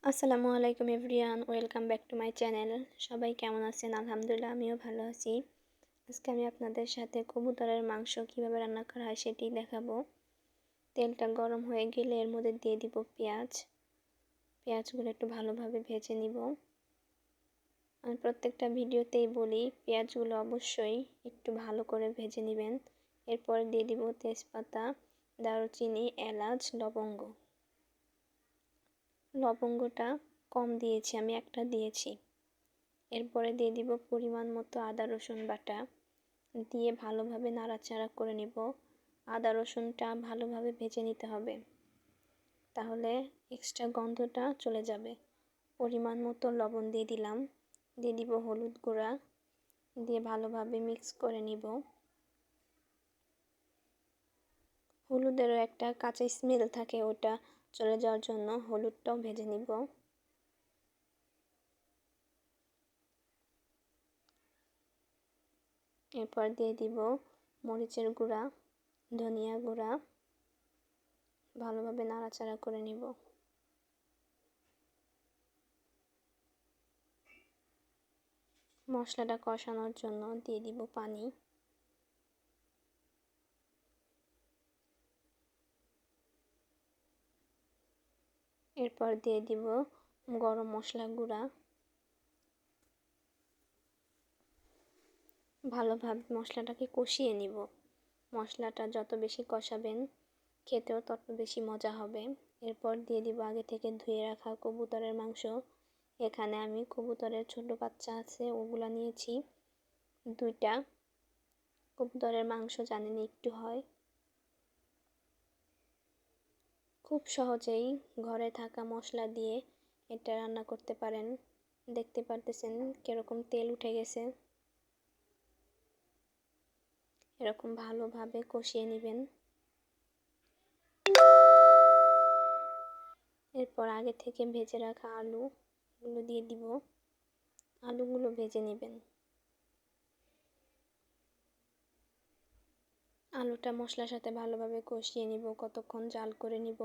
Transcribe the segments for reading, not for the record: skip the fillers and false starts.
আসসালামু আলাইকুম everyone, welcome back to my channel. সবাই কেমন আছেন? আলহামদুলিল্লাহ, আমিও ভালো আছি। আজকে আমি আপনাদের সাথে কবুতরের মাংস কিভাবে রান্না করা হয় সেটি দেখাবো। তেলটা গরম হয়ে গেলে এর মধ্যে দিয়ে দিব পেঁয়াজগুলো একটু ভালোভাবে ভেজে নিব। আমি প্রত্যেকটা ভিডিওতেই বলি পেঁয়াজগুলো অবশ্যই একটু ভালো করে ভেজে নেবেন। এরপরে দিয়ে দিব তেজপাতা, দারুচিনি, এলাচ, লবঙ্গটা কম দিয়েছি, আমি একটা দিয়েছি। এরপরে দিয়ে দিব পরিমাণ মতো আদা রসুন বাটা, দিয়ে ভালোভাবে নাড়াচাড়া করে নিব। আদা রসুনটা ভালোভাবে ভেজে নিতে হবে, তাহলে এক্সট্রা গন্ধটা চলে যাবে। পরিমাণ মতো লবণ দিয়ে দিলাম, দিয়ে দিব হলুদ গুঁড়া, দিয়ে ভালোভাবে মিক্স করে নিব। হলুদেরও একটা কাঁচা স্মেল থাকে, ওটা চলে যাওয়ার জন্য হলুদটাও ভেজে নিব। এরপর দিয়ে দিব মরিচের গুঁড়া, ধনিয়া গুঁড়া, ভালোভাবে নাড়াচাড়া করে নিব। মশলাটা কষানোর জন্য দিয়ে দিব পানি। এরপর দিয়ে দিব গরম মশলা গুঁড়া। ভালোভাবে মশলাটাকে কষিয়ে নিব। মশলাটা যত বেশি কষাবেন খেতেও তত বেশি মজা হবে। এরপর দিয়ে দিব আগে থেকে ধুয়ে রাখা কবুতরের মাংস। এখানে আমি কবুতরের ছোট বাচ্চা আছে, ওগুলা নিয়েছি 2টা। কবুতরের মাংস জানেন একটু হয়। খুব সহজেই ঘরে থাকা মশলা দিয়ে এটা রান্না করতে পারেন। দেখতে পারতেছেন কিরকম তেল উঠে গেছে। এরকম ভালোভাবে কষিয়ে নেবেন। এরপর আগে থেকে ভেজে রাখা আলুগুলো দিয়ে দিব। আলুগুলো ভেজে নেবেন। আলুটা মশলার সাথে ভালোভাবে কষিয়ে নিব, কতক্ষণ জাল করে নিব।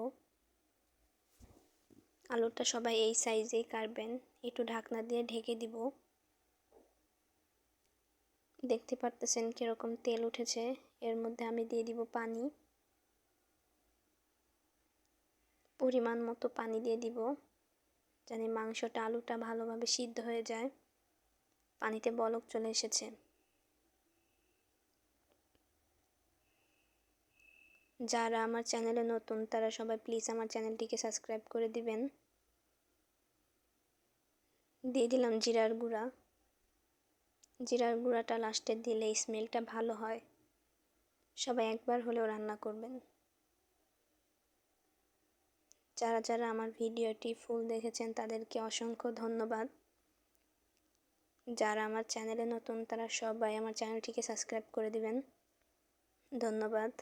আলুটা সবাই এই সাইজেই কাটবেন। একটু ঢাকনা দিয়ে ঢেকে দিব। দেখতে পারতেছেন কিরকম তেল উঠেছে। এর মধ্যে আমি দিয়ে দিব পানি, পরিমাণ মতো পানি দিয়ে দিব, জানি মাংসটা আলুটা ভালোভাবে সিদ্ধ হয়ে যায়। পানিতে বলক চলে এসেছে। যারা আমার চ্যানেলে নতুন তারা সবাই প্লিজ আমার চ্যানেলটিকে সাবস্ক্রাইব করে দিবেন। দিয়ে দিলাম জিরার গুঁড়াটা লাস্টে দিলে স্মেলটা ভালো হয়। সবাই একবার হলেও রান্না করবেন। যারা যারা আমার ভিডিওটি ফুল দেখেছেন তাদেরকে অসংখ্য ধন্যবাদ। যারা আমার চ্যানেলে নতুন তারা সবাই আমার চ্যানেলটিকে সাবস্ক্রাইব করে দিবেন। ধন্যবাদ।